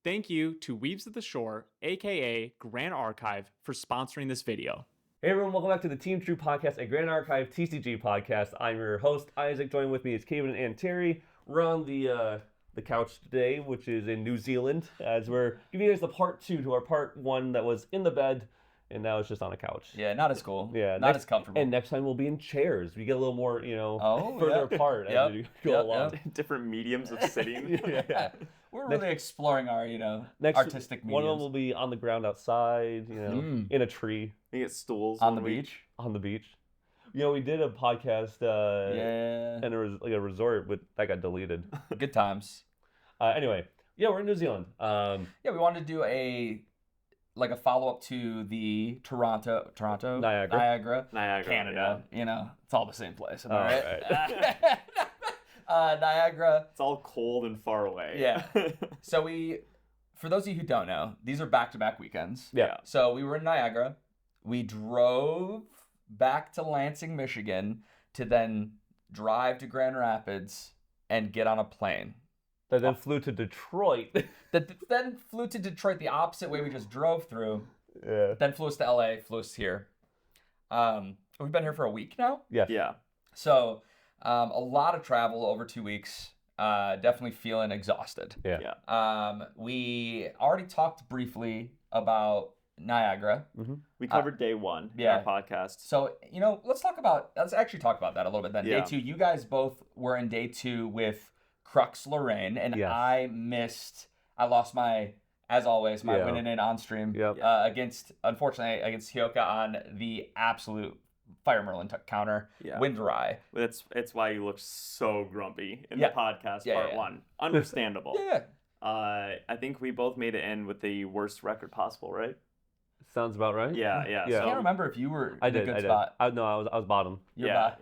thank you to Weaves of the Shore, aka Grand Archive, for sponsoring this video. Hey everyone, welcome back to the Team True Podcast, a Grand Archive TCG podcast. I'm your host, Isaac. Joining with me is Kevin and Terry. We're on the couch today, which is in New Zealand, as we're giving you guys the part 2 to our part 1 that was in the bed, and now it's just on a couch. Yeah, not as cool. Yeah, not as comfortable. And next time we'll be in chairs. We get a little more, further apart as we go along. Different mediums of sitting. Yeah. We're really exploring our, artistic mediums. One of them will be on the ground outside, in a tree. We get stools on the beach. On the beach. We did a podcast and it was like a resort, but that got deleted. Good times. Anyway, we're in New Zealand. We wanted to do a follow-up to the Toronto, Niagara, Canada. Yeah. It's all the same place. Am I right? Niagara. It's all cold and far away. Yeah. So for those of you who don't know, these are back-to-back weekends. Yeah. So we were in Niagara. We drove back to Lansing, Michigan, to then drive to Grand Rapids and get on a plane. That then flew to Detroit. Then flew to Detroit the opposite way we just drove through. Yeah. Then flew us to LA, flew us here. We've been here for a week now. Yeah. So a lot of travel over 2 weeks. Definitely feeling exhausted. Yeah. We already talked briefly about Niagara. Mm-hmm. We covered day 1 in our podcast. So, let's actually talk about that a little bit then. Yeah. Day 2, you guys both were in day 2 with Crux Lorraine, and yes. I lost as always, my winning in on stream against Hyoka on the absolute Fire Merlin counter, Windrai. It's why you look so grumpy in the podcast part 1. Understandable. Yeah. I think we both made it in with the worst record possible, right? Sounds about right. Yeah. I can't remember if you were in a good spot. I was bottom. Yeah.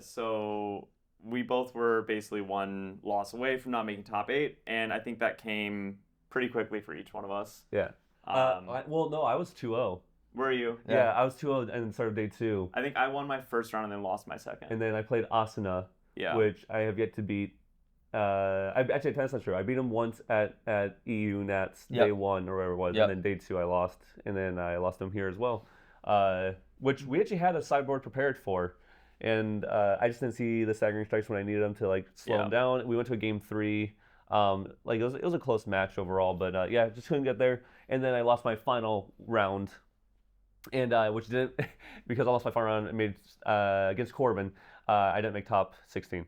So we both were basically one loss away from not making top 8, and I think that came pretty quickly for each one of us. Yeah. I was 2-0. Were you? Yeah, I was 2-0 and started day 2. I think I won my first round and then lost my second. And then I played Asuna, which I have yet to beat. Actually, that's not true. I beat him once at EU Nats day 1 or whatever it was, and then day 2 I lost, and then I lost him here as well, which we actually had a sideboard prepared for, and I just didn't see the staggering strikes when I needed them to slow him down. We went to a game 3. It was a close match overall, but just couldn't get there, and then I lost my final round, and which didn't because I lost my final round. I made against Corbin. I didn't make top 16.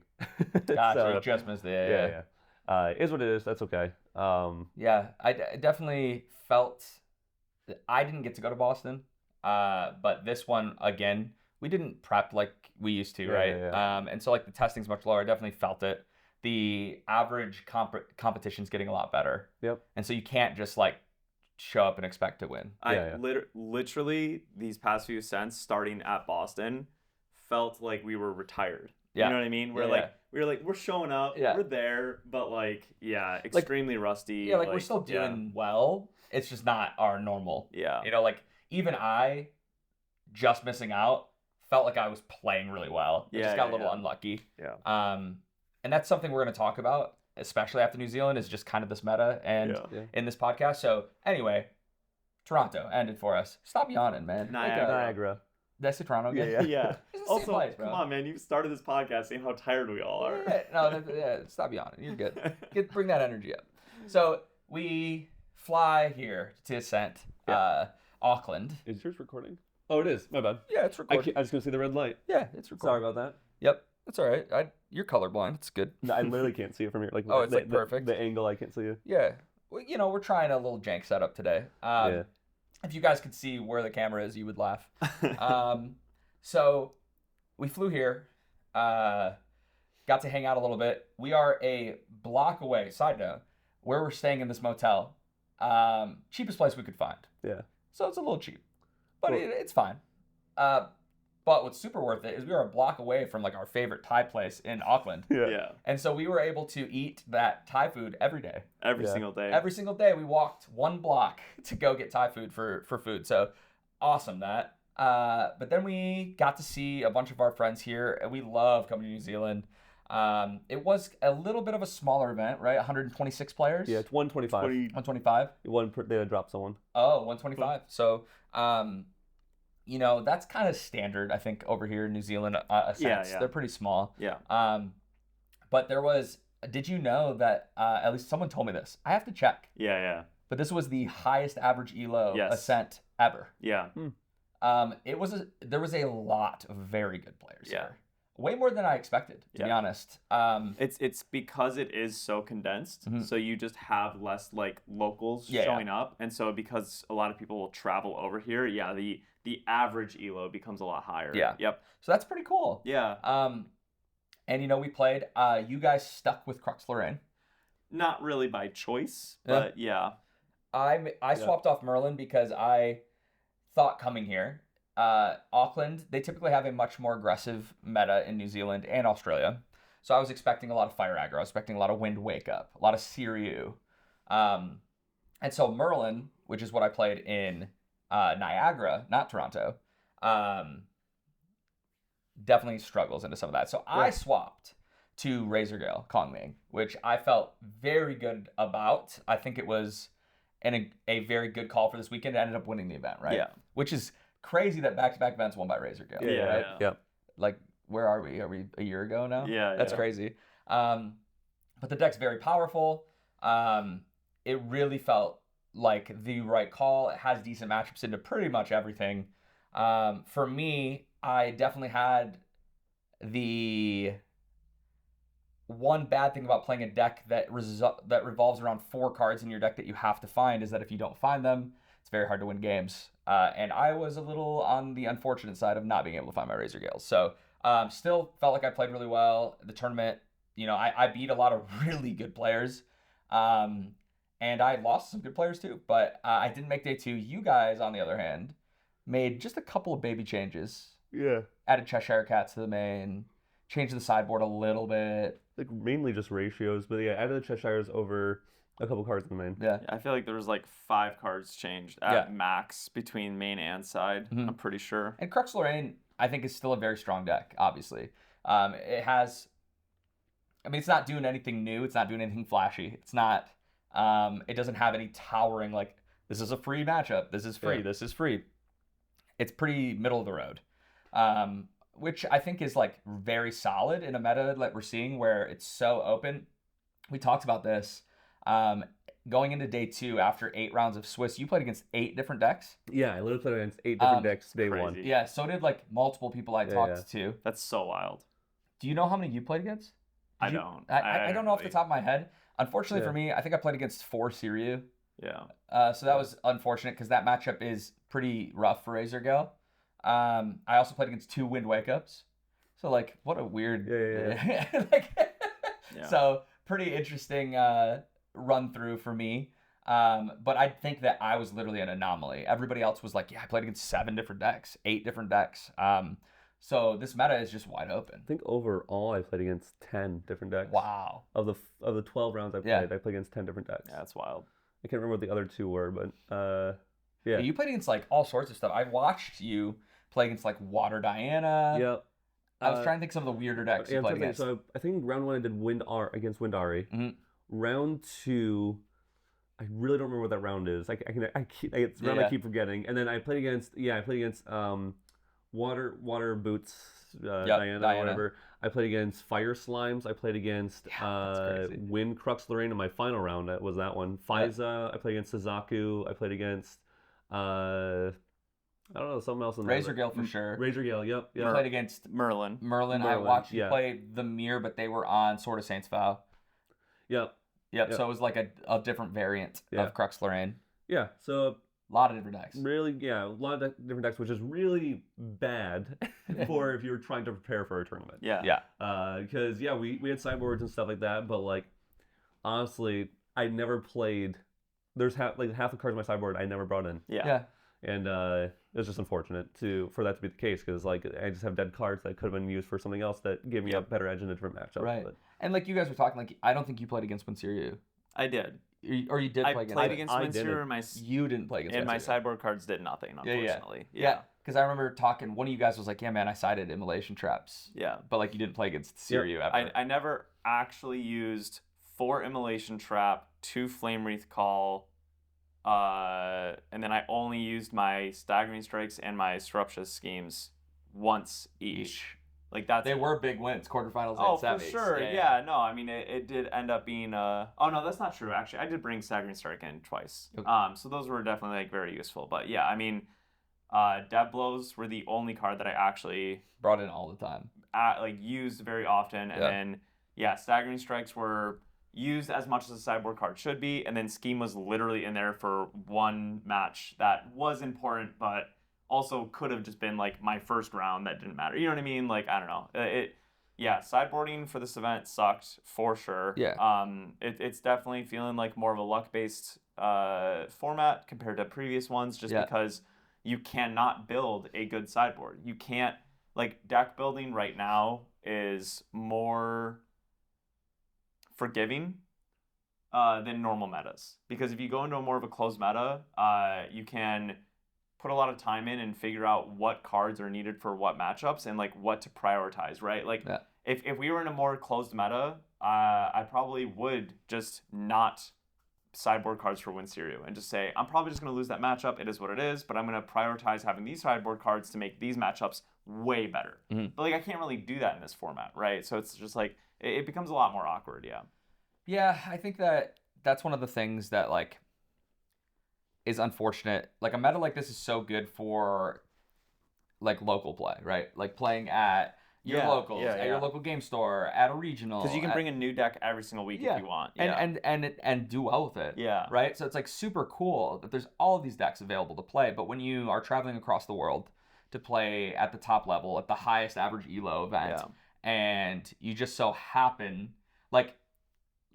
Gotcha. So, just missed the It is what it is. That's okay. I definitely felt that I didn't get to go to Boston, but this one again we didn't prep like we used to, right? And so the testing's much lower. I definitely felt it. The average competition's getting a lot better. Yep. And so you can't just show up and expect to win. Literally these past few cents starting at Boston felt like we were retired. Yeah. You know what I mean? We're showing up, we're there, but extremely rusty. Yeah, we're still doing well. It's just not our normal. Yeah. Even I just missing out felt like I was playing really well. I just got a little unlucky. Yeah. And that's something we're going to talk about, especially after New Zealand, is just kind of this meta and in this podcast. So anyway, Toronto ended for us. Stop yawning, man. Niagara. That's the Toronto game. Yeah. It's the Also, same place, bro. come on, man. You started this podcast saying how tired we all are. Stop yawning. You're good. Bring that energy up. So we fly here to Ascent, Auckland. Is yours recording? Oh, it is. My bad. Yeah, it's recording. I just gonna see the red light. Yeah, it's recording. Sorry about that. Yep, that's all right. You're colorblind. It's good. No, I literally can't see it from here. It's perfect. The angle, I can't see you. Yeah. Well, we're trying a little jank setup today. If you guys could see where the camera is, you would laugh. So we flew here, got to hang out a little bit. We are a block away, side note, where we're staying in this motel. Cheapest place we could find. Yeah. So it's a little cheap, but cool. it's fine. But what's super worth it is we are a block away from our favorite Thai place in Auckland. Yeah. And so we were able to eat that Thai food every day. Every single day. Every single day we walked 1 block to go get Thai food for food. So awesome that. But then we got to see a bunch of our friends here, and we love coming to New Zealand. It was a little bit of a smaller event, right? 126 players. Yeah, it's 125. 125. They dropped someone. Oh, 125. So, that's kind of standard, I think, over here in New Zealand. Yeah. They're pretty small. Yeah. But there was. Did you know that? At least someone told me this. I have to check. Yeah. But this was the highest average elo ascent ever. Yeah. There was a lot of very good players here. Way more than I expected, to be honest. It's because it is so condensed, so you just have less like locals showing up, and so because a lot of people will travel over here, the average elo becomes a lot higher. Yeah. Yep. So that's pretty cool. Yeah. And we played. You guys stuck with Crux Lorraine. Not really by choice, but yeah. I swapped off Merlin because I thought coming here. Auckland, they typically have a much more aggressive meta in New Zealand and Australia. So I was expecting a lot of fire aggro. I was expecting a lot of wind wake up, a lot of Siriu. And so Merlin, which is what I played in Niagara, not Toronto, definitely struggles into some of that. So I swapped to Razorgale Kongming, which I felt very good about. I think it was a very good call for this weekend. It ended up winning the event, right? Yeah. Which is crazy that back-to-back events won by Razorgale. Yeah, right? Yeah. Like, where are we? Are we a year ago now? Yeah. That's crazy. But the deck's very powerful. It really felt like the right call. It has decent matchups into pretty much everything. For me, I definitely had the one bad thing about playing a deck that revolves around 4 cards in your deck that you have to find is that if you don't find them, it's very hard to win games. And I was a little on the unfortunate side of not being able to find my Razorgales. So still felt like I played really well. The tournament, I beat a lot of really good players. And I lost some good players too. But I didn't make day 2. You guys, on the other hand, made just a couple of baby changes. Yeah. Added Cheshire Cats to the main. Changed the sideboard a little bit. Like mainly just ratios, but yeah, added the Cheshires over a couple cards in the main. Yeah. I feel like there was like 5 cards changed at max between main and side. I'm pretty sure. And Crux Lorraine, I think, is still a very strong deck, obviously. It has... it's not doing anything new. It's not doing anything flashy. It's not... it doesn't have any towering, like, this is a free matchup. This is free. Yeah. This is free. It's pretty middle of the road. Which I think is, like, very solid in a meta like we're seeing where it's so open. We talked about this. Going into day 2 after 8 rounds of Swiss, you played against 8 different decks? Yeah, I literally played against 8 different decks day crazy. 1. Yeah, so did, like, multiple people I talked to. That's so wild. Do you know how many you played against? I don't. I don't know off the top of my head. Unfortunately for me, I think I played against 4 Siriu. Yeah. So that was unfortunate because that matchup is pretty rough for Razorgale. I also played against 2 Wind Wake Ups. So, like, what a weird... So, pretty interesting run through for me. But I think that I was literally an anomaly. Everybody else was like, I played against 7 different decks, 8 different decks. So this meta is just wide open. I think overall I played against 10 different decks. Wow. Of the 12 rounds I played, I played against 10 different decks. Yeah, that's wild. I can't remember what the other 2 were, but yeah. You played against like all sorts of stuff. I watched you play against like Water Diana. Yep. I was trying to think of some of the weirder decks you played against. So I think round 1 I did against Windari. Mm-hmm. Round 2, I really don't remember what that round is. I keep forgetting. And then I played against Water Boots Diana or whatever. I played against Fire Slimes. I played against Wind Crux Lorraine in my final round. That was that one. Faiza. I played against Suzaku. I played against I don't know, something else in there. Razorgale for sure. Razorgale, yep. You played against Merlin. I watched you play the Mirror, but they were on Sword of Saints Vow. Yep. So it was like a different variant of Crux Lorraine. Yeah, so... A lot of different decks. Really, yeah, a lot of different decks, which is really bad for if you're trying to prepare for a tournament. Yeah. Because, we had sideboards and stuff like that, but, like, honestly, I never played... There's half the cards in my sideboard I never brought in. Yeah. And it was just unfortunate for that to be the case because like I just have dead cards that could have been used for something else that gave me a better edge in a different matchup. Right. And like you guys were talking, like I don't think you played against Winsiriu. I did. Or you did play against played against Windsor, you didn't play against and Windsor. my sideboard cards did nothing, unfortunately. Yeah. Because I remember talking, one of you guys was like, yeah, man, I sided Immolation Traps. Yeah. But like you didn't play against Siriu ever. I never actually used 4 Immolation Trap, 2 Flame Wreath Call, and then I only used my Staggering Strikes and my Surreptitious Schemes once each. Like they were big wins, quarterfinals and semis. Oh, for sure. Yeah. No, I mean, it did end up being... oh, no, that's not true, actually. I did bring Staggering Strike in twice. Okay. So those were definitely like very useful. But yeah, I mean... Dev Blows were the only card that I actually brought in all the time, used very often, and then Staggering Strikes were used as much as a sideboard card should be, and then Scheme was literally in there for one match that was important, but also could have just been like my first round that didn't matter. You know what I mean? Like, I don't know. Sideboarding for this event sucked for sure. Yeah. It's definitely feeling like more of a luck based format compared to previous ones, just because you cannot build a good sideboard. You can't, like, deck building right now is more forgiving than normal metas. Because if you go into a more of a closed meta, you can put a lot of time in and figure out what cards are needed for what matchups and, like, what to prioritize, right? Like, if we were in a more closed meta, I probably would just not sideboard cards for Windsor and just say, I'm probably just going to lose that matchup. It is what it is, but I'm going to prioritize having these sideboard cards to make these matchups way better. Mm-hmm. But like I can't really do that in this format, right? So it's just like it becomes a lot more awkward. Yeah, I think that's one of the things that like is unfortunate. Like a meta like this is so good for like local play, right? Like playing at your locals, at your local game store, at a regional. Because you can bring a new deck every single week if you want. And do well with it. Yeah. Right? So it's like super cool that there's all of these decks available to play. But when you are traveling across the world to play at the top level, at the highest average ELO event, and you just so happen, like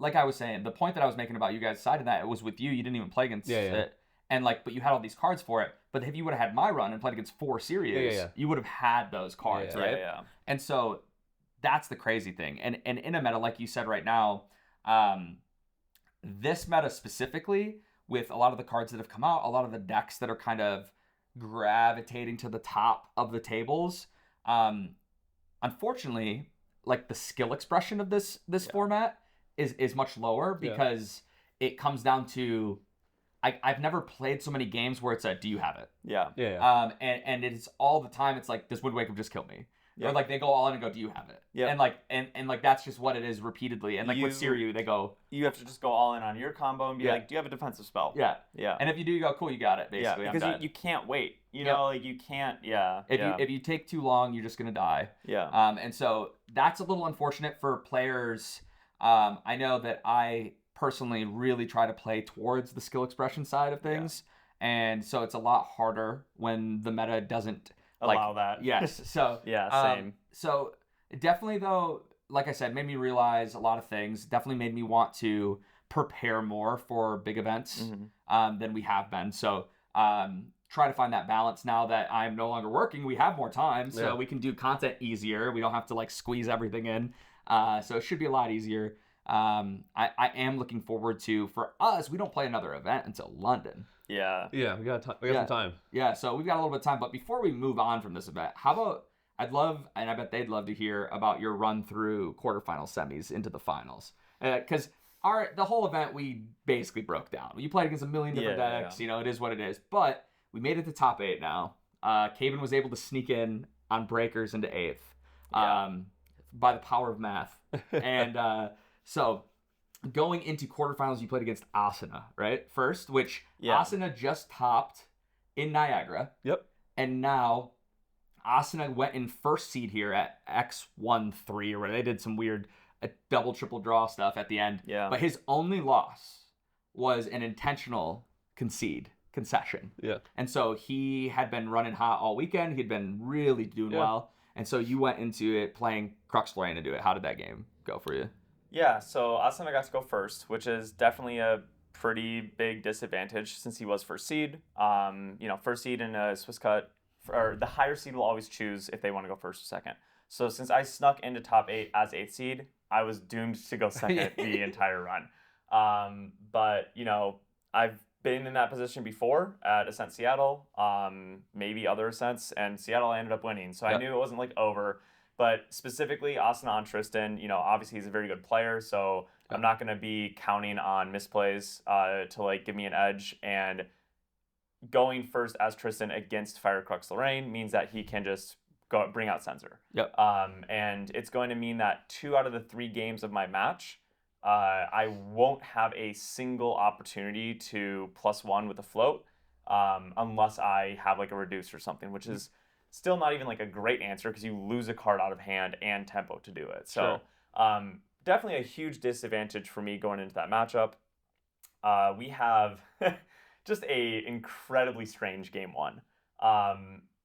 I was saying, the point that I was making about you guys deciding that it was with you didn't even play against it. And like, but you had all these cards for it. But if you would have had my run and played against 4 Sirius, you would have had those cards, right? Yeah. And so that's the crazy thing. And in a meta, like you said right now, this meta specifically, with a lot of the cards that have come out, a lot of the decks that are kind of gravitating to the top of the tables, unfortunately, like the skill expression of this format is much lower because it comes down to I've never played so many games where it's a, do you have it? Yeah. And it's all the time. It's like, does Wind Waker just kill me? Or like they go all in and go, do you have it? Yeah. And like that's just what it is repeatedly. And like with Siriu, they go, you have to just go all in on your combo and be like, do you have a defensive spell? Yeah. And if you do, you go, cool, you got it. Basically, yeah. Because you can't wait. You know, like you can't. Yeah. If you take too long, you're just gonna die. Yeah. And so that's a little unfortunate for players. I know that I personally really try to play towards the skill expression side of things, and so it's a lot harder when the meta doesn't allow that. Yes. So same. So definitely though, like I said, made me realize a lot of things. Definitely made me want to prepare more for big events than we have been. So try to find that balance now that I'm no longer working. We have more time, so we can do content easier. We don't have to like squeeze everything in. So it should be a lot easier. I am looking forward to, for us, we don't play another event until London. Yeah, we got some time. Yeah, so we've got a little bit of time. But before we move on from this event, how about, I'd love, and I bet they'd love to hear about your run through quarterfinal semis into the finals. Because the whole event, we basically broke down. You played against a million different decks. You know, it is what it is. But we made it to top 8 now. Caven was able to sneak in on breakers into 8th by the power of math. And so going into quarterfinals, you played against Asuna, right? First, which Asuna just topped in Niagara. Yep. And now Asuna went in first seed here at X13, or where they did some weird double, triple draw stuff at the end. Yeah. But his only loss was an intentional concession. Yeah. And so he had been running hot all weekend. He'd been really doing well. And so you went into it playing Cruxlane to do it. How did that game go for you? Yeah, so Asuna got to go first, which is definitely a pretty big disadvantage since he was first seed. First seed in a Swiss cut, or the higher seed will always choose if they want to go first or second. So since I snuck into top 8 as 8th seed, I was doomed to go second the entire run. But I've been in that position before at Ascent Seattle, maybe other Ascents, and Seattle I ended up winning. So I knew it wasn't like over. But specifically, Austin on Tristan, obviously he's a very good player, so I'm not going to be counting on misplays to like give me an edge. And going first as Tristan against Firecrux Lorraine means that he can just go bring out Sensor. And it's going to mean that 2 out of the 3 games of my match, I won't have a single opportunity to +1 with a float unless I have like a reduce or something, which is still not even like a great answer because you lose a card out of hand and tempo to do it. So definitely a huge disadvantage for me going into that matchup. We have just a incredibly strange game 1.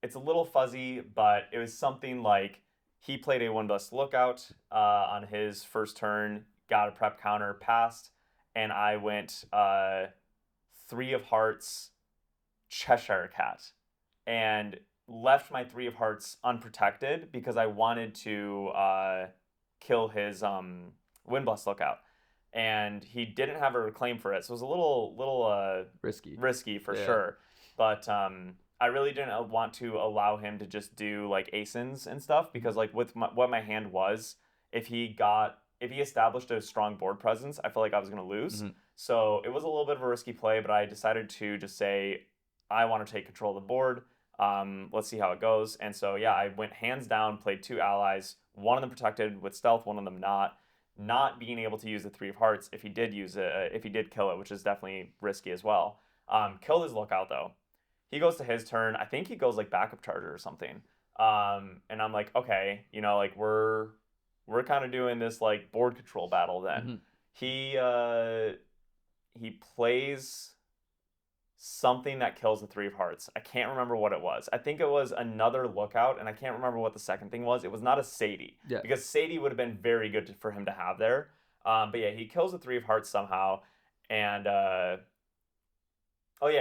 It's a little fuzzy, but it was something like he played a 1 Blessed Lookout on his first turn, got a prep counter, passed, and I went 3 of Hearts, Cheshire Cat, and left my 3 of Hearts unprotected because I wanted to kill his Wind Blessed Lookout. And he didn't have a reclaim for it, so it was a little risky for sure. But I really didn't want to allow him to just do like ASINs and stuff because like with what my hand was, if he established a strong board presence, I felt like I was going to lose. So it was a little bit of a risky play, but I decided to just say I want to take control of the board. Let's see how it goes. And so I went hands down, played 2 allies, one of them protected with stealth, one of them not being able to use the 3 of Hearts if he did kill it, which is definitely risky as well. Killed his Lookout though. He goes to his turn. I think he goes like backup charger or something. And I'm like, okay, like we're kind of doing this like board control battle then. He plays something that kills the 3 of Hearts. I can't remember what it was. I think it was another Lookout, and I can't remember what the second thing was. It was not a Sadie. Because Sadie would have been very good for him to have there. But he kills the 3 of Hearts somehow. And,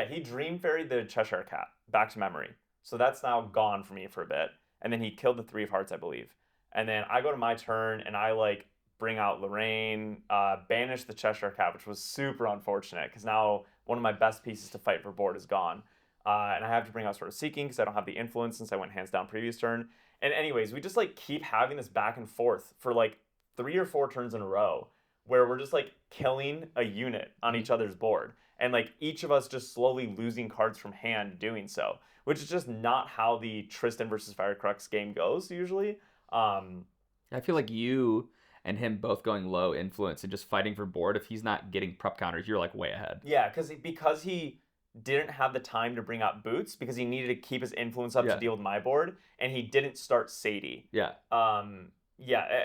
he Dream Fairy the Cheshire Cat back to memory. So that's now gone for me for a bit. And then he killed the 3 of Hearts, I believe. And then I go to my turn, and I, like, bring out Lorraine, banish the Cheshire Cat, which was super unfortunate, because now one of my best pieces to fight for board is gone. And I have to bring out Sword of Seeking, because I don't have the influence since I went hands down previous turn. And anyways, we just, like, keep having this back and forth for, like, 3 or 4 turns in a row, where we're just, like, killing a unit on each other's board. And, like, each of us just slowly losing cards from hand doing so, which is just not how the Tristan versus Firecrux game goes, usually. I feel like you and him both going low influence and just fighting for board. If he's not getting prep counters, you're like way ahead. Yeah, because he didn't have the time to bring out boots because he needed to keep his influence up to deal with my board, and he didn't start Sadie. I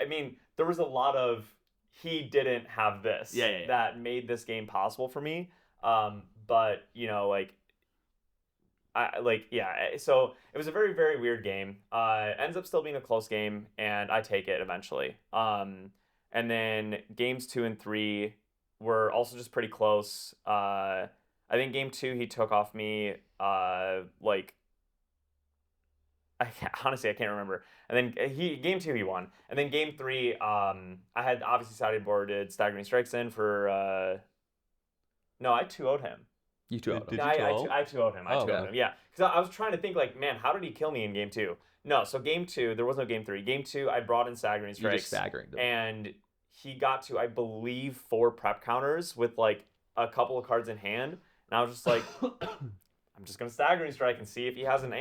mean, there was a lot of he didn't have this that made this game possible for me. But so it was a very, very weird game. Ends up still being a close game, and I take it eventually. And then games 2 and 3 were also just pretty close. I think game 2 he took off me. Honestly, I can't remember. And then game 2 he won. And then game 3, I had obviously sideboarded Staggering Strikes in for. No, I 2-0'd him. You 2-0'd him. I 2-0'd him. I 2-0'd him. Yeah, because I was trying to think like, man, how did he kill me in game 2? No, so game 2 there was no game 3. Game 2 I brought in Staggering Strikes. You just staggering them. And he got to, I believe, 4 prep counters with like a couple of cards in hand, and I was just like, I'm just gonna Staggering Strike and see if he has an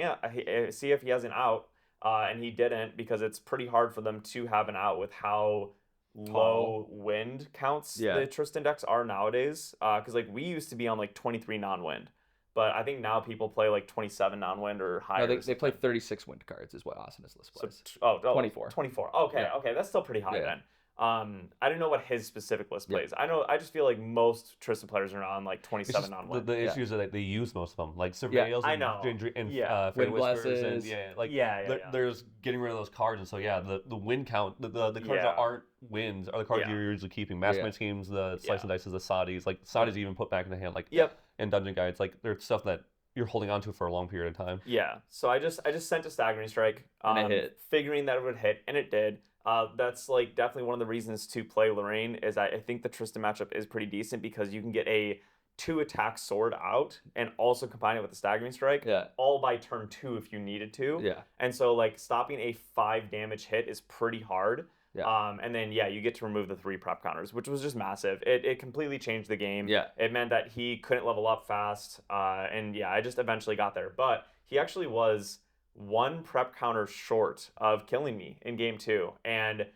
out. And he didn't, because it's pretty hard for them to have an out with how low wind counts the Tristan decks are nowadays, because like we used to be on like 23 non-wind, but I think now people play like 27 non-wind or higher. No, they play 36 wind cards is what Austin's list plays. So, 24. Okay, that's still pretty high then. I didn't know what his specific list plays. I just feel like most Tristan players are on like 27 non-wind. The issue is that they use most of them, like Surveils and Wind Whispers, there's getting rid of those cards, and so the wind count, the cards that aren't wins are the cards you're usually keeping. Mastermind Schemes, the Slice and Dices, the Saudis, like Saudis even put back in the hand, like in Dungeon Guides, like there's stuff that you're holding on to for a long period of time. Yeah, so I just sent a Staggering Strike, and it hit, figuring that it would hit, and it did. That's like definitely one of the reasons to play Lorraine is I think the Tristan matchup is pretty decent because you can get a 2-attack sword out and also combine it with the staggering strike all by turn 2 if you needed to. Yeah. And so like stopping a 5 damage hit is pretty hard. Yeah. And then you get to remove the 3 prep counters, which was just massive. It completely changed the game. Yeah. It meant that he couldn't level up fast. And I just eventually got there. But he actually was 1 prep counter short of killing me in game 2. And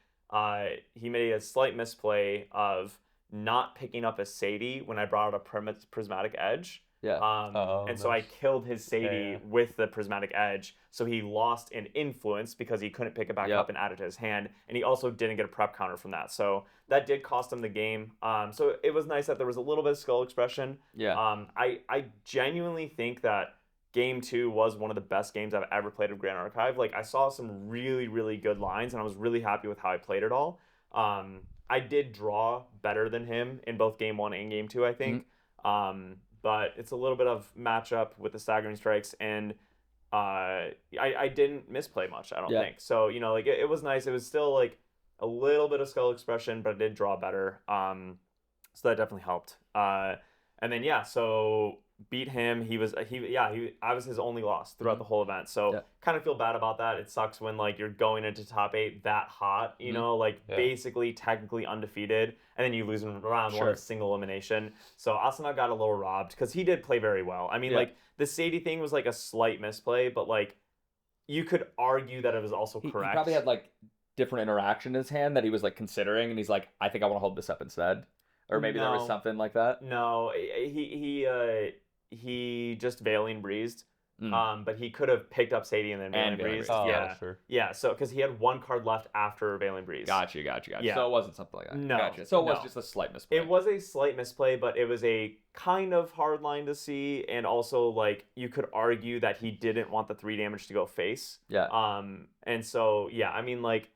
he made a slight misplay of not picking up a Sadie when I brought out a prismatic edge. Yeah. So I killed his Sadie with the prismatic edge. So he lost an influence because he couldn't pick it back up and add it to his hand. And he also didn't get a prep counter from that. So that did cost him the game. So it was nice that there was a little bit of skull expression. Yeah. I genuinely think that Game 2 was one of the best games I've ever played of Grand Archive. Like, I saw some really, really good lines, and I was really happy with how I played it all. I did draw better than him in both Game 1 and Game 2, I think. But it's a little bit of matchup with the staggering strikes, and I didn't misplay much, I don't think. So, like, it was nice. It was still, like, a little bit of skull expression, but I did draw better. So that definitely helped. And then, so beat him. I was his only loss throughout the whole event. So kind of feel bad about that. It sucks when like you're going into top 8 that hot, basically technically undefeated, and then you lose in round 1 single elimination. So Asuna got a little robbed because he did play very well. I mean, like the Sadie thing was like a slight misplay, but like you could argue that it was also correct. He probably had like different interaction in his hand that he was like considering, and he's like, I think I want to hold this up instead. Or maybe there was something like that. No, he just Veiling Breezed, but he could have picked up Sadie and then Veiling Breezed. Sure. Yeah, so because he had 1 card left after Veiling Breeze. Gotcha. Yeah. So it wasn't something like that. No. Gotcha. So it was just a slight misplay. It was a slight misplay, but it was a kind of hard line to see, and also like you could argue that he didn't want the 3 damage to go face. Yeah. And so I mean like.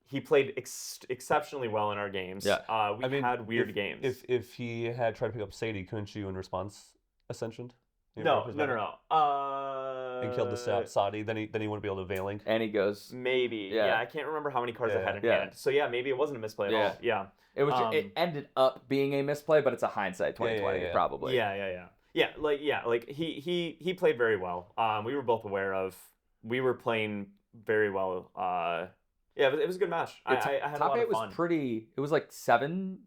He played exceptionally well in our games. Yeah. We had weird games. If he had tried to pick up Sadie, couldn't you in response ascensioned? No. And killed the Saudi, then he wouldn't be able to Veiling. And he goes maybe. Yeah, I can't remember how many cards I had in hand. So maybe it wasn't a misplay at all. Yeah. It was. It ended up being a misplay, but it's a hindsight 2020 probably. Yeah. Like he played very well. We were both aware of. We were playing very well. Yeah, it was a good match. I had top a lot 8 of fun. was pretty. It was like 7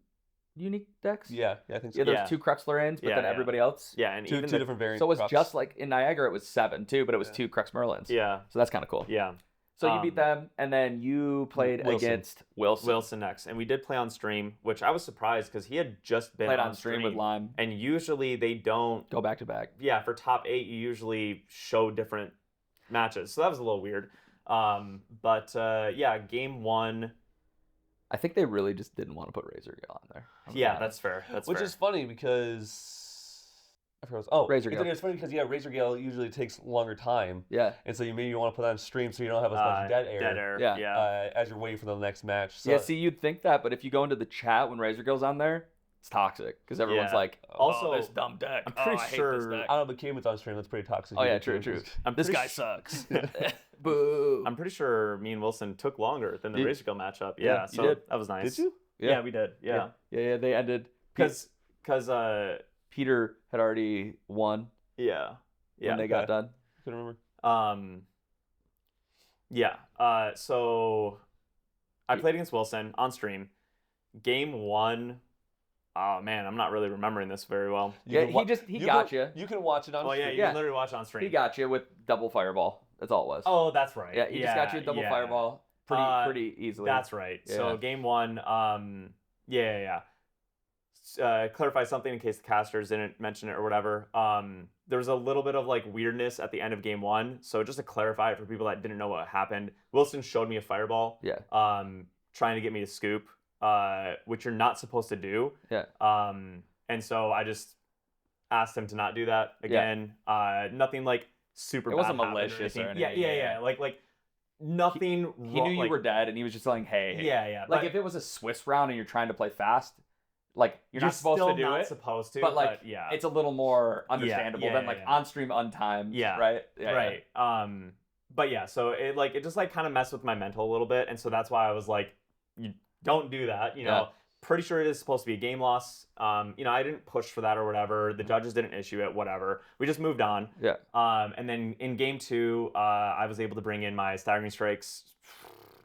unique decks. Yeah, I think so. Yeah, there's 2 Crux Lorraines, but then everybody else. Yeah, and two different variants. So it was just like in Niagara, it was 7 too, but it was 2 Crux Merlins. Yeah. So that's kind of cool. Yeah. So you beat them, and then you played against Wilson. Wilson next, and we did play on stream, which I was surprised because he had just been played on stream with Lime. And usually they don't go back to back. Yeah, for top 8, you usually show different matches, so that was a little weird. But game 1. I think they really just didn't want to put Razor Gale on there. Yeah, that's fair. Which is funny because I forgot. Razor Gale. It's funny because Razor Gale usually takes longer time. Yeah. And so you want to put that on stream so you don't have as much dead air. Yeah. As you're waiting for the next match. So, yeah. See, you'd think that, but if you go into the chat when Razor Gale's on there, it's toxic because everyone's like, also this dumb deck. I'm pretty sure. I hate this deck. I don't know, but Camon's on stream. That's pretty toxic. Oh yeah, true. This guy sucks. Boo. I'm pretty sure me and Wilson took longer than the Razor Gale matchup. Yeah, so you did. That was nice. Did you? Yeah, we did. Yeah. They ended because Peter had already won. Yeah. When they got done. I couldn't remember. So I played against Wilson on stream. Game 1. Oh man, I'm not really remembering this very well. He got you. You can watch it on stream. Oh yeah, you can literally watch it on stream. He got you with double fireball. That's all it was. Oh, that's right. Yeah, he just got you a double fireball pretty easily. That's right. Yeah. So game 1, clarify something in case the casters didn't mention it or whatever. There was a little bit of like weirdness at the end of game 1. So just to clarify for people that didn't know what happened, Wilson showed me a fireball. Yeah. Trying to get me to scoop, which you're not supposed to do. Yeah. And so I just asked him to not do that again. Nothing like super. It wasn't malicious or anything. Yeah. Like nothing. He knew you were dead, and he was just like, "Hey." Yeah. Like if it was a Swiss round and you're trying to play fast, like you're not supposed to do it. Supposed to, but like it's a little more understandable than like on stream untimed. Yeah. Right. Right. But yeah, so it just like kind of messed with my mental a little bit, and so that's why I was like, you don't do that. Pretty sure it is supposed to be a game loss. I didn't push for that or whatever. The judges didn't issue it, whatever. We just moved on. Yeah. And then in game 2, I was able to bring in my staggering strikes.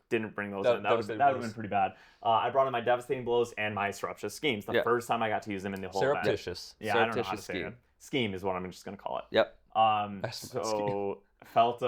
Didn't bring those in. That would have been pretty bad. I brought in my devastating blows and my surreptitious schemes. The first time I got to use them in the whole surreptitious. event. Yeah, I don't know how to say it. Scheme is what I'm just gonna call it. Yep. So felt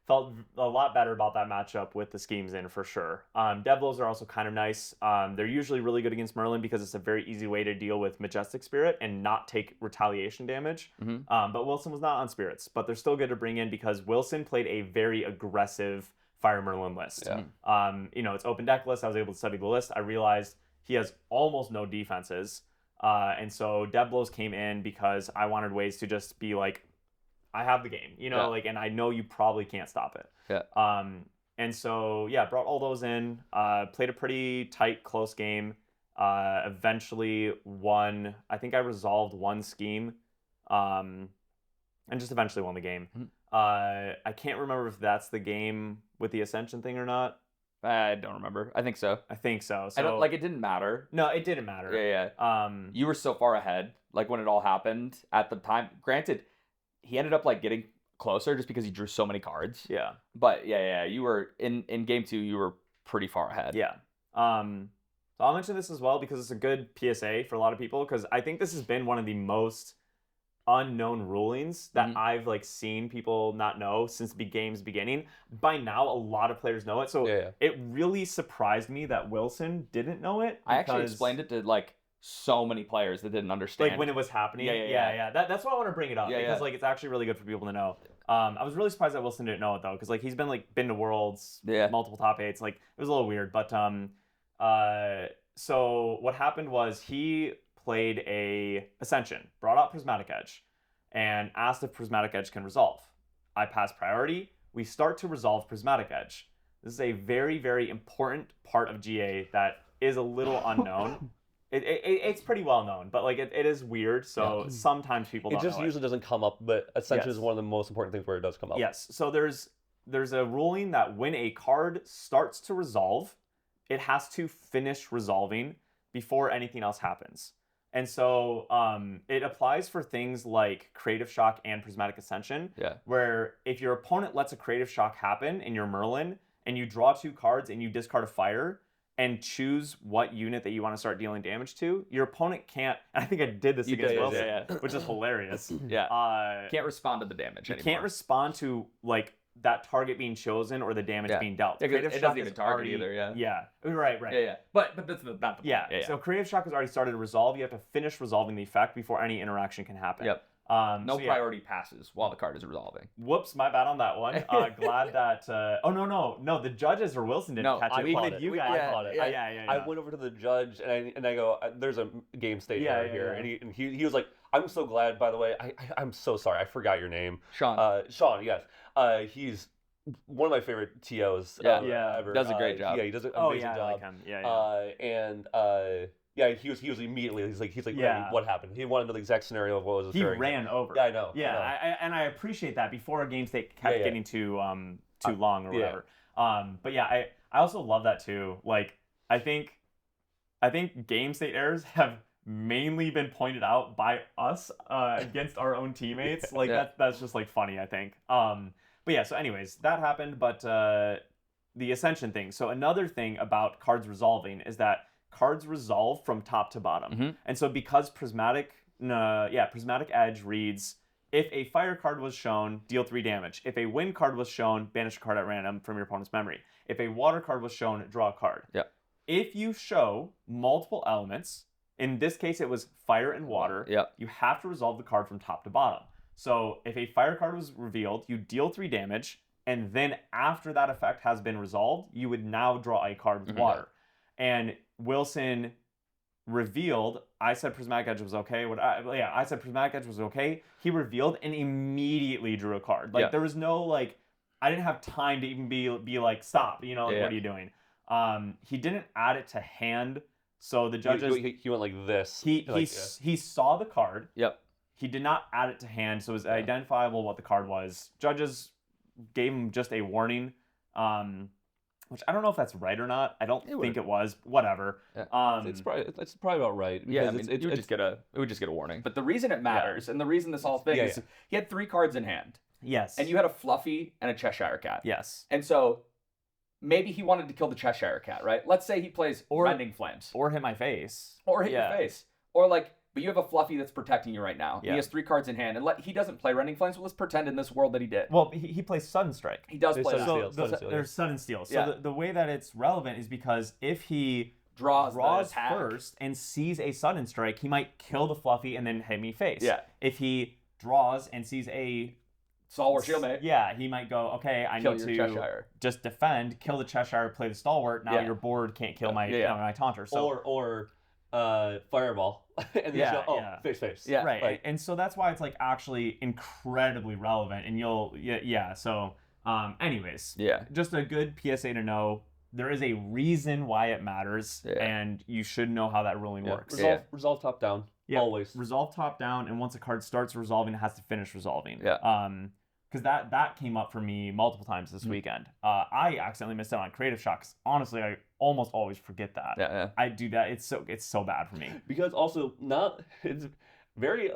felt a lot better about that matchup with the schemes in for sure. Dev blows are also kind of nice. They're usually really good against Merlin because it's a very easy way to deal with Majestic Spirit and not take retaliation damage. But Wilson was not on Spirits, but they're still good to bring in because Wilson played a very aggressive Fire Merlin list. It's open deck list. I was able to study the list. I realized he has almost no defenses. And so Dev blows came in because I wanted ways to just be like, I have the game, and I know you probably can't stop it. Yeah. And so, brought all those in, played a pretty tight, close game, eventually won. I think I resolved one scheme, and just eventually won the game. I can't remember if that's the game with the Ascension thing or not. I don't remember. I think so. I think so. I don't, it didn't matter. No, it didn't matter. Yeah. You were so far ahead, when it all happened at the time. Granted, he ended up getting closer just because he drew so many cards. Yeah. But you were in game 2. You were pretty far ahead. Yeah. So I'll mention this as well because it's a good PSA for a lot of people because I think this has been one of the most unknown rulings that I've seen people not know since the game's beginning. By now, a lot of players know it. So it really surprised me that Wilson didn't know it. I actually explained it to so many players that didn't understand. When it was happening. Yeah. That's why I want to bring it up because it's actually really good for people to know. I was really surprised that Wilson didn't know it though because he's been to Worlds, multiple top 8s. It was a little weird, but so what happened was he played a Ascension, brought out Prismatic Edge, and asked if Prismatic Edge can resolve. I pass priority. We start to resolve Prismatic Edge. This is a very, very important part of GA that is a little unknown. It's pretty well known, but it is weird. So sometimes people don't know it. It just usually doesn't come up, but Ascension is one of the most important things where it does come up. Yes. So there's a ruling that when a card starts to resolve, it has to finish resolving before anything else happens. And so it applies for things like Creative Shock and Prismatic Ascension, where if your opponent lets a Creative Shock happen in your Merlin, and you draw 2 cards and you discard a fire, and choose what unit that you want to start dealing damage to, your opponent can't, and I think I did this against Wilson, which is hilarious. Can't respond to the damage anymore. Can't respond to that target being chosen or the damage being dealt. Creative Shock doesn't even target either, Right. Yeah. But that's not the point. Yeah. So Creative Shock has already started to resolve. You have to finish resolving the effect before any interaction can happen. Yep. No priority passes while the card is resolving. Whoops, my bad on that one. Glad that... No, the judges or Wilson didn't catch it. What did you guys caught it? Yeah. I went over to the judge and I go, there's a game state here. And he was like, I'm so glad, by the way. I'm so sorry. I forgot your name. Sean. Sean, yes. He's one of my favorite TOs ever. Does a great job. Yeah, he does an amazing job. I like him. He was immediately, he's like, what happened? He wanted to know the exact scenario of what was occurring. He ran over. Yeah, I know. Yeah, and I appreciate that before a game state kept getting too long or whatever. But I also love that too. I think game state errors have mainly been pointed out by us against our own teammates. That's just funny, I think. So anyways, that happened, but the Ascension thing. So another thing about cards resolving is that cards resolve from top to bottom. And so because Prismatic Edge reads, if a fire card was shown, deal 3 damage. If a wind card was shown, banish a card at random from your opponent's memory. If a water card was shown, draw a card. If you show multiple elements, in this case it was fire and water, you have to resolve the card from top to bottom. So if a fire card was revealed, you deal 3 damage, and then after that effect has been resolved, you would now draw a card with water. And Wilson revealed, I said Prismatic Edge was okay. I said Prismatic Edge was okay. He revealed and immediately drew a card. There was no I didn't have time to even be like, stop, what are you doing? He didn't add it to hand, so the judges... He went like this. He saw the card. Yep. He did not add it to hand, so it was identifiable what the card was. Judges gave him just a warning, which I don't know if that's right or not. I don't think it was. Whatever. Yeah. It's probably about right. Yeah, I mean, it would just get a warning. But the reason it matters, and the reason this whole thing is, he had 3 cards in hand. Yes. And you had a Fluffy and a Cheshire Cat. Yes. And so maybe he wanted to kill the Cheshire Cat, right? Let's say he plays Rending Flames. Or hit my face. Or hit your face. Or like, but you have a Fluffy that's protecting you right now. Yeah. He has 3 cards in hand. And he doesn't play Rending Flames, but let's pretend in this world that he did. Well, he plays Sudden Strike. He does play There's Sudden Steel. So the way that it's relevant is because if he draws first and sees a Sudden Strike, he might kill the Fluffy and then hit me face. Yeah. If he draws and sees a Stalwart Shieldmate. Yeah, he might go, okay, I need to Cheshire. Just defend, kill the Cheshire, play the Stalwart. Now your board can't kill my my Taunter. So or Fireball. And then face. Yeah, right. And so that's why it's like actually incredibly relevant. And So, anyways, just a good PSA to know. There is a reason why it matters, and you should know how that ruling works. Resolve top down. Yeah. Always. Resolve top down, and once a card starts resolving, it has to finish resolving. Yeah. Because that came up for me multiple times this weekend. I accidentally missed out on Creative Shock. 'Cause honestly, I almost always forget that. Yeah. I do that. It's so bad for me. Because also it's very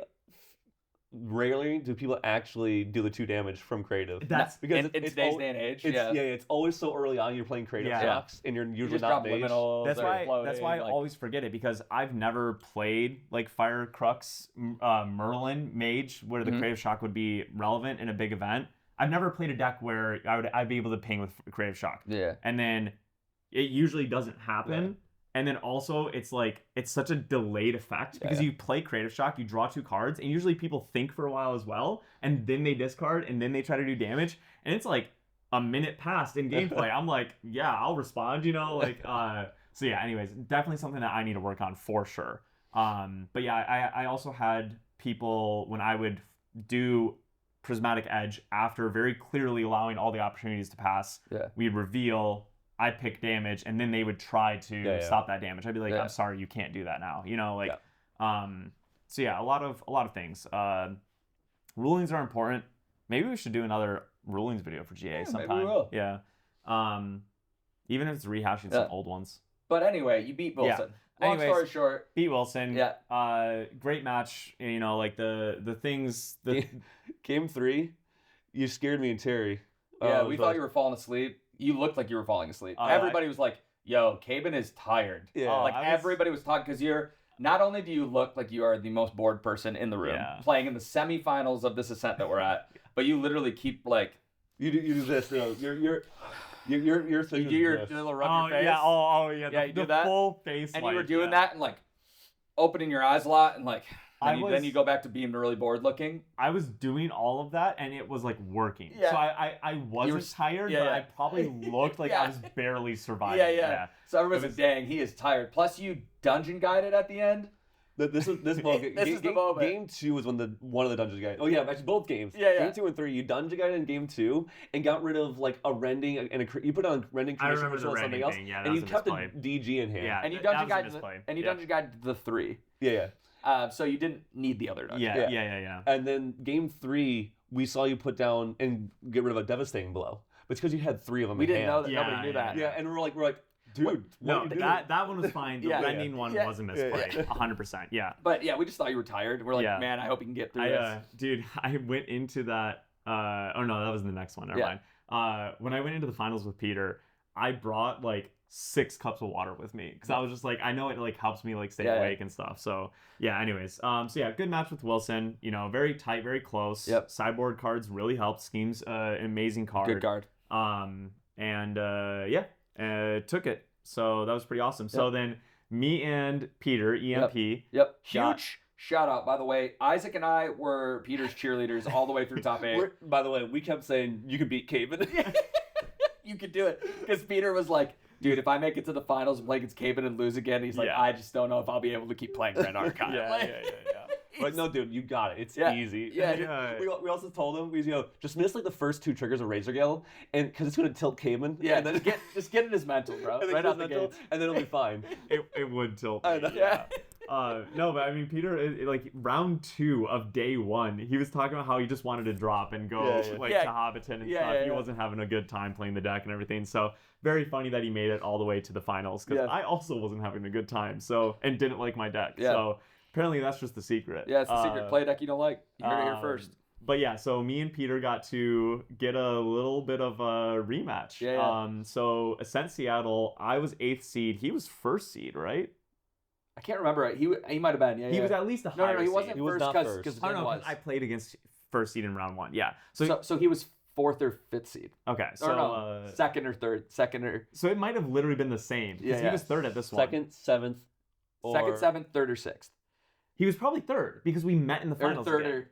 rarely do people actually do the 2 damage from creative. That's because in today's day and age. It's always so early on. You're playing Creative Shocks, and you're usually not mage. That's why I always forget it, because I've never played like Fire Crux Merlin Mage where the Creative Shock would be relevant in a big event. I've never played a deck where I'd be able to ping with Creative Shock. Yeah. And then it usually doesn't happen. Yeah. And then also, it's such a delayed effect because you play Creative Shock, you draw 2 cards, and usually people think for a while as well, and then they discard, and then they try to do damage, and it's like a minute past in gameplay. I'm like, yeah, I'll respond, So yeah, anyways, definitely something that I need to work on for sure. But yeah, I also had people, when I would do Prismatic Edge, after very clearly allowing all the opportunities to pass, we'd reveal, I'd pick damage, and then they would try to stop that damage. I'd be like, I'm sorry, you can't do that now. So yeah, a lot of things. Rulings are important. Maybe we should do another rulings video for GA sometime. Maybe we will. Yeah. Even if it's rehashing some old ones. But anyway, you beat Wilson. Long story short, beat Wilson. Yeah. Great match. Like the things. Game 3, you scared me and Terry. Yeah, we thought you were falling asleep. You looked like you were falling asleep. Everybody was like, yo, Caben is tired. Yeah. Everybody was talking, because not only do you look like you are the most bored person in the room, playing in the semifinals of this ascent that we're at, but you literally keep you do this. You're you do your little rub your face. Yeah. Yeah, you do that. Full face. And you were doing that and opening your eyes a lot and then you go back to being really bored looking. I was doing all of that, and it was working. Yeah. So I wasn't tired, but I probably looked like I was barely surviving. Yeah. So everybody's like, dang, he is tired. Plus you dungeon guided at the end. This is the moment. Game 2 was one of the dungeon guides. Oh yeah, actually both games. Yeah. Game 2 and 3, you dungeon guided in Game 2 and got rid of a rending and you put on rending commission or something else, and you kept a DG in hand. Yeah, and you dungeon guided the 3. Yeah. So you didn't need the other dungeon. Yeah. And then Game 3, we saw you put down and get rid of a devastating blow. But it's because you had 3 of them. We didn't know that. Nobody knew that. Yeah, and we're like, dude, no, that one was fine. The rending one was a misplay, 100%. Yeah. But yeah, we just thought you were tired. We're like, man, I hope you can get through this. Dude, I went into that. Oh no, that was the next one. Never mind. When I went into the finals with Peter, I brought 6 cups of water with me because I was just I know it helps me stay awake and stuff. So yeah, anyways, so yeah, good match with Wilson. Very tight, very close. Yep. Sideboard cards really helped. Scheme's an amazing card. Good card. Took it. So that was pretty awesome. Yep. So then me and Peter, EMP. Yep. Huge shout out, by the way. Isaac and I were Peter's cheerleaders all the way through top 8. By the way, we kept saying you could beat Caven. You could do it, because Peter was like, dude, if I make it to the finals and play against Caven and lose again, he's like, I just don't know if I'll be able to keep playing Grand Archive. Yeah. But no, dude, you got it. It's easy. Yeah. We also told him, just miss the first 2 triggers of Razor Gale, and because it's going to tilt Caven. Yeah, and then just get in his mental, bro. Right out the gate. And then it'll be fine. It would tilt. Yeah. No, but I mean, Peter, like round 2 of day 1, he was talking about how he just wanted to drop and go to Hobbiton and stuff. He wasn't having a good time playing the deck and everything. So very funny that he made it all the way to the finals, because I also wasn't having a good time. So, and didn't like my deck. So apparently that's just the secret. Yeah, it's the secret. Play a deck you don't like. You heard it here first. But yeah, so me and Peter got to get a little bit of a rematch. So Ascent Seattle, I was 8th seed. He was 1st seed, right? I can't remember. He might have been. Yeah, he was at least a higher No, he wasn't seed. first because I don't know. I played against 1st seed in round 1. Yeah. So he was 4th or 5th seed. Okay. So no, 2nd or 3rd. So it might have literally been the same. Because he was 3rd at this one. 2nd, 7th. 2nd, 7th, 3rd, or 6th. He was probably 3rd because we met in the finals. Third and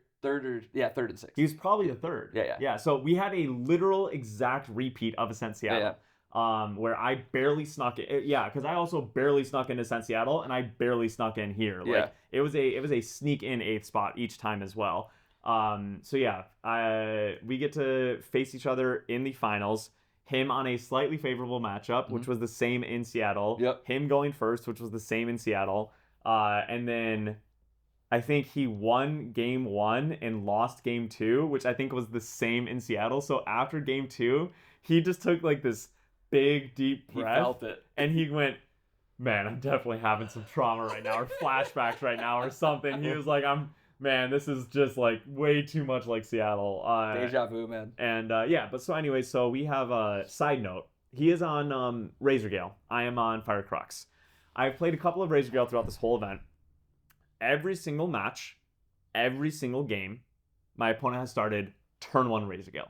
6th. He was probably the 3rd. Yeah. So we had a literal exact repeat of Ascent Seattle. Where I barely snuck it. Yeah, because I also barely snuck into Ascent Seattle, and I barely snuck in here. Like it was a sneak in 8th spot each time as well. So yeah, we get to face each other in the finals. Him on a slightly favorable matchup, which was the same in Seattle. Him going first, which was the same in Seattle. And then I think he won game 1 and lost game 2, which I think was the same in Seattle. So after game 2, he just took like this big deep breath. He felt it. And he went, man, I'm definitely having some trauma right now, or flashbacks right now, or something. He was like, man, this is just like way too much like Seattle. Deja vu, man. And but so anyway, so we have a side note. He is on Razor Gale. I am on Fire Crux. I've played a couple of Razor Gale throughout this whole event. Every single match, every single game, my opponent has started turn 1 Razor Gale.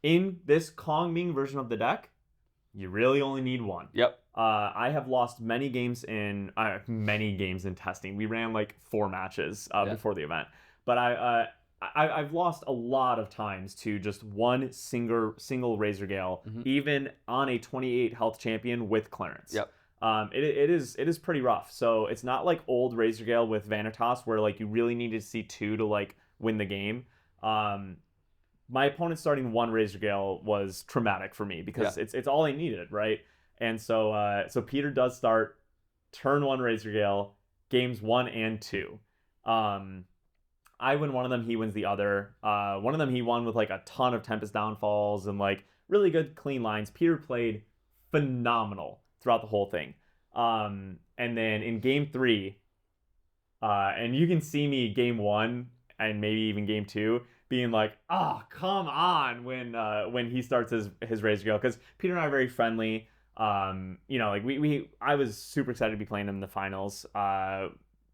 In this Kong Ming version of the deck, you really only need 1. I have lost many games in testing. We ran like 4 matches before the event, but I've lost a lot of times to just one single Razor Gale, even on a 28 health champion with clearance. It is pretty rough. So it's not like old Razor Gale with Vanitas where like you really need to see 2 to like win the game. My opponent starting 1 Razor Gale was traumatic for me because it's all I needed, right? And so Peter does start turn 1 Razor Gale, games 1 and 2. I win one of them, he wins the other. One of them he won with like a ton of Tempest Downfalls and like really good clean lines. Peter played phenomenal throughout the whole thing. And then in game 3, and you can see me game 1 and maybe even game 2 being like, oh, come on, when he starts his Razor Gale, because Peter and I are very friendly. Like I was super excited to be playing him in the finals.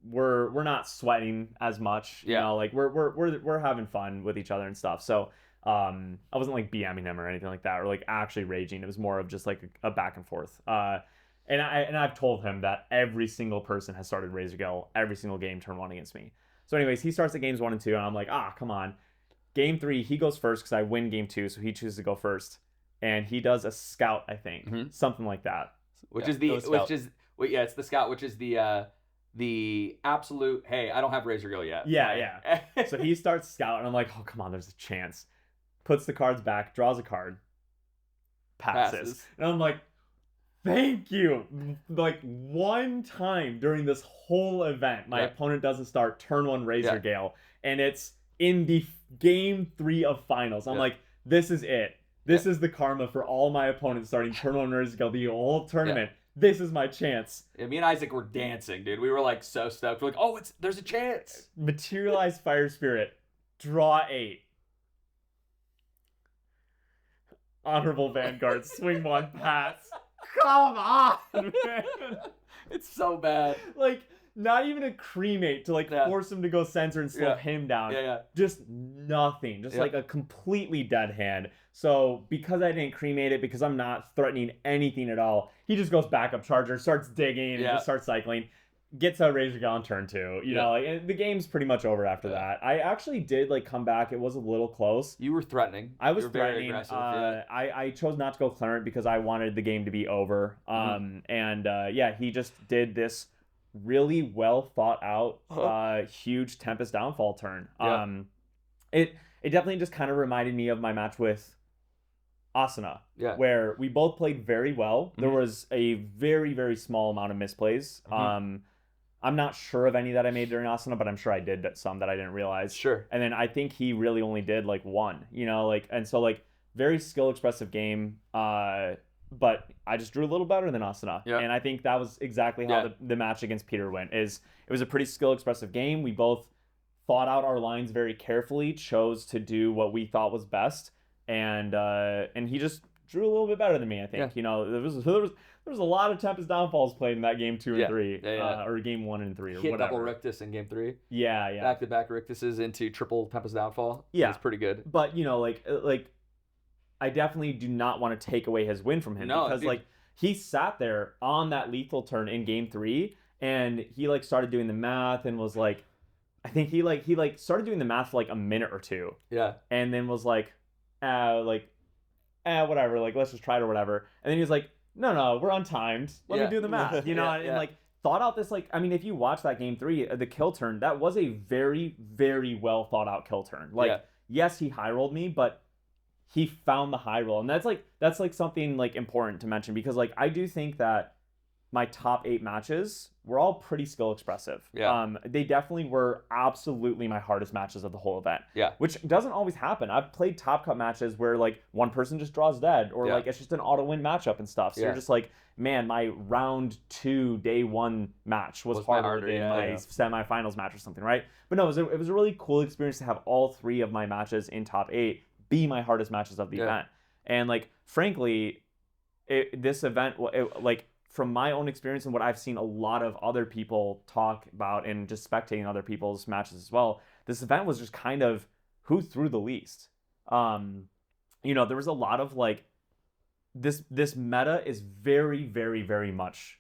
We're not sweating as much, you know, like we're having fun with each other and stuff. So I wasn't like BMing him or anything like that, or like actually raging. It was more of just like a back and forth. And I've told him that every single person has started Razor Gale every single game turn 1 against me. So anyways, he starts at games 1 and 2, and I'm like, come on. Game 3, he goes first because I win game 2, so he chooses to go first. And he does a scout, I think, something like that. It's the scout, which is the absolute, hey, I don't have Razor Gale yet. Yeah. So he starts scout, and I'm like, oh, come on, there's a chance. Puts the cards back, draws a card, passes. And I'm like, thank you. Like, one time during this whole event, my opponent doesn't start turn 1 Razor Gale, and it's in the game 3 of finals. I'm like, this is it. This is the karma for all my opponents starting turn 1 Razor Gale the whole tournament. This is my chance. Yeah, me and Isaac were dancing, dude. We were like so stoked. We're like, there's a chance. Materialize Fire Spirit. Draw 8. Honorable Vanguard. Swing 1, pass. Come on, man. It's so bad. Like, not even a cremate to like force him to go censor and slow him down. Just nothing. Just like a completely dead hand. So because I didn't cremate it, because I'm not threatening anything at all, he just goes back up charger, starts digging, and just starts cycling. Gets a Razor Gale on turn 2. You know, like, and the game's pretty much over after that. I actually did like come back. It was a little close. You were threatening. I was threatening. Very aggressive. I chose not to go Clarent because I wanted the game to be over. He just did this really well thought out huge Tempest Downfall turn. It definitely just kind of reminded me of my match with Asuna, where we both played very well. There was a very, very small amount of misplays. I'm not sure of any that I made during Asana, but I'm sure I did some that I didn't realize. Sure. And then I think he really only did like one, and so like very skill expressive game. But I just drew a little better than Asana. Yeah. And I think that was exactly how the match against Peter went. It was a pretty skill expressive game. We both thought out our lines very carefully, chose to do what we thought was best, and he just drew a little bit better than me, I think. Yeah. There was a lot of Tempest Downfalls played in that game 2 and 3, or game 1 and 3, or hit whatever. Double Rictus in game 3. Yeah. Back-to-back Rictuses into triple Tempest Downfall. Yeah, it's pretty good. But I definitely do not want to take away his win from him, because like he sat there on that lethal turn in game 3, and he like started doing the math and was like, I think he started doing the math for like a minute or two. Yeah. And then was like, whatever, like let's just try it or whatever. And then he was like, no, we're untimed. Let me do the math, and like thought out this, like, I mean, if you watch that game 3, the kill turn, that was a very, very well thought out kill turn. Like, yes, he high rolled me, but he found the high roll, and that's like something like important to mention, because like I do think that my top 8 matches were all pretty skill expressive. Yeah. They definitely were absolutely my hardest matches of the whole event. Yeah. Which doesn't always happen. I've played Top Cup matches where like one person just draws dead, or like it's just an auto win matchup and stuff. So you're just like, man, my round 2 day 1 match was harder than my semifinals match or something, right? But no, it was a really cool experience to have all 3 of my matches in top 8 be my hardest matches of the event. And like, frankly, this event, like, from my own experience and what I've seen a lot of other people talk about and just spectating other people's matches as well, this event was just kind of who threw the least. There was a lot of like, this meta is very, very, very much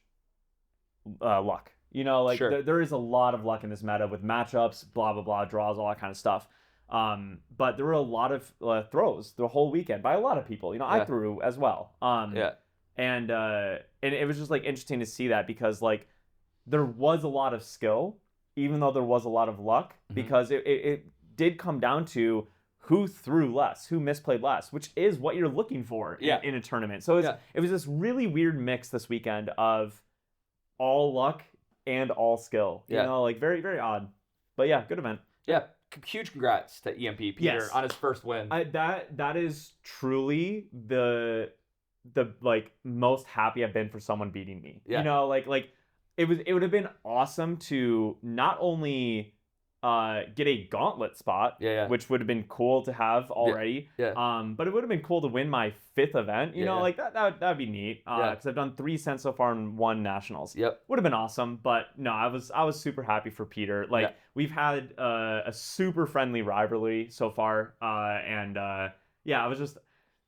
luck. There is a lot of luck in this meta with matchups, blah, blah, blah, draws, all that kind of stuff. But there were a lot of throws the whole weekend by a lot of people. I threw as well. And it was just like interesting to see that, because like there was a lot of skill, even though there was a lot of luck, because it did come down to who threw less, who misplayed less, which is what you're looking for in a tournament. So it was this really weird mix this weekend of all luck and all skill. Like very, very odd. But yeah, good event. Yeah. Huge congrats to EMP Peter on his first win. That is truly the like most happy I've been for someone beating me. Like it would have been awesome to not only get a gauntlet spot, which would have been cool to have already. But it would have been cool to win my 5th event. Like that'd be neat. Because I've done 3 cents so far and 1 nationals. Would have been awesome. But no, I was super happy for Peter. Like we've had a super friendly rivalry so far. I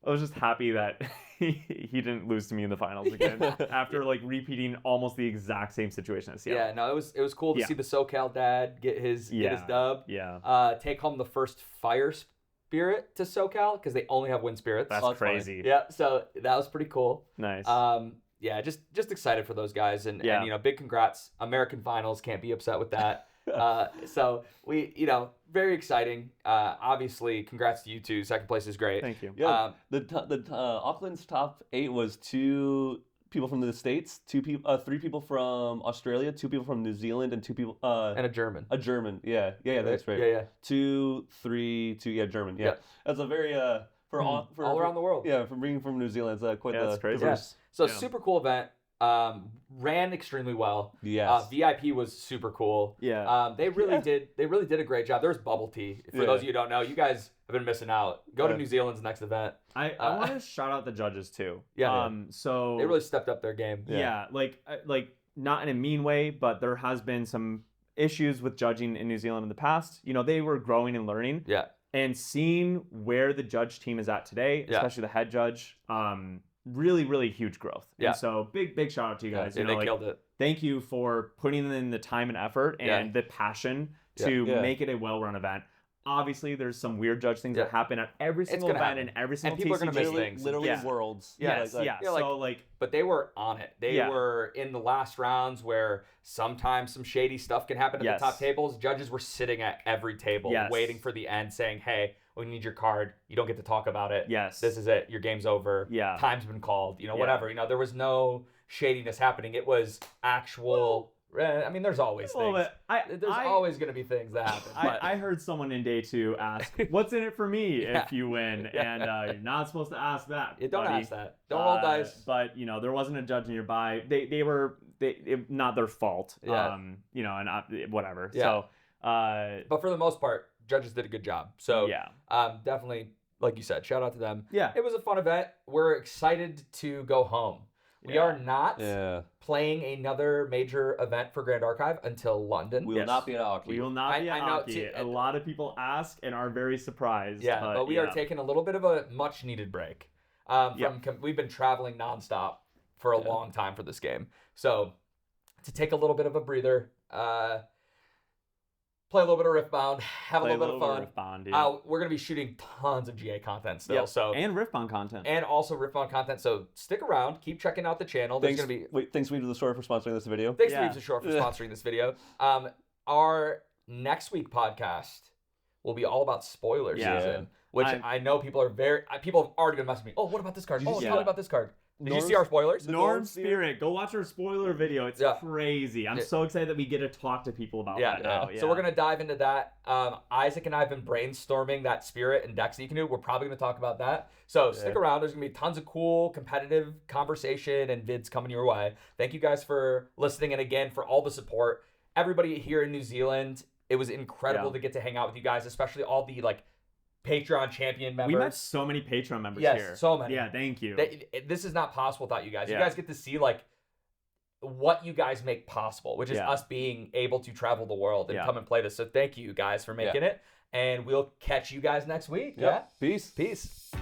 was just happy that he didn't lose to me in the finals again after like repeating almost the exact same situation as Seattle. Yeah, no, it was cool to see the SoCal dad get his dub. Take home the first Fire Spirit to SoCal, because they only have Wind Spirits. That's crazy. Funny. Yeah, so that was pretty cool. Nice. Just excited for those guys, and big congrats. American finals, can't be upset with that. So we, very exciting. Obviously, congrats to you two. Second place is great. Thank you. Yeah. Auckland's top 8 was 2 people from the States, 3 people from Australia, 2 people from New Zealand, and 2 people and a German. A German. Yeah, that's right. Yeah. 2, 3, 2. German. Yeah. That's a very for all around the world. Yeah, from being from New Zealand, it's quite the diverse. So super cool event. Ran extremely well. Yes. VIP was super cool. Yeah. They really did a great job. There's bubble tea. For those of you who don't know, you guys have been missing out. Go to New Zealand's next event. I want to shout out the judges too. So they really stepped up their game. Yeah, like not in a mean way, but there has been some issues with judging in New Zealand in the past. They were growing and learning. Yeah. And seeing where the judge team is at today, especially the head judge, really, really huge growth. Yeah. And so big shout out to you guys. They killed it. Thank you for putting in the time and effort and the passion to make it a well-run event. Obviously, there's some weird judge things that happen at every single event and every single people TCG. are going to miss things. Literally worlds. But they were on it. They were in the last rounds where sometimes some shady stuff can happen at the top tables. Judges were sitting at every table waiting for the end saying, hey, we need your card. You don't get to talk about it. Yes. This is it. Your game's over. Time's been called. Whatever. There was no shadiness happening. It was actual I mean, there's always things. There's always going to be things that happen. I heard someone in day 2 ask, "What's in it for me if you win?" And you're not supposed to ask that. Don't ask that. Don't roll dice. But there wasn't a judge nearby. They were not their fault. Yeah. And whatever. Yeah. So. But for the most part, judges did a good job. So definitely, like you said, shout out to them. Yeah. It was a fun event. We're excited to go home. We are not playing another major event for Grand Archive until London. We will not be at Auckland. We will not be at Auckland. A lot of people ask and are very surprised. Yeah, but we are taking a little bit of a much-needed break. We've been traveling nonstop for a long time for this game. So to take a little bit of a breather, play a little bit of Riftbound, have a little bit of fun. Riftbound, yeah. We're going to be shooting tons of GA content still. So and Riftbound content. And also Riftbound content. So stick around. Keep checking out the channel. Thanks Weave to the Shore for sponsoring this video. Thanks Weave to the Shore for sponsoring this video. Our next week podcast will be all about spoiler season, which I know people have already been messaging me. Oh, what about this card? Oh, tell me about this card. Did you see our spoilers? Norm Spirit. Go watch our spoiler video. It's crazy. I'm so excited that we get to talk to people about that now. So we're going to dive into that. Isaac and I have been brainstorming that Spirit and decks that you can do. We're probably going to talk about that. So stick around. There's going to be tons of cool competitive conversation and vids coming your way. Thank you guys for listening and again for all the support. Everybody here in New Zealand, it was incredible to get to hang out with you guys, especially all the Patreon champion members. We met so many Patreon members here. Yes, so many. Yeah, thank you. This is not possible without you guys. You guys get to see what you guys make possible, which is us being able to travel the world and come and play this. So thank you guys for making it. And we'll catch you guys next week. Yep. Yeah. Peace.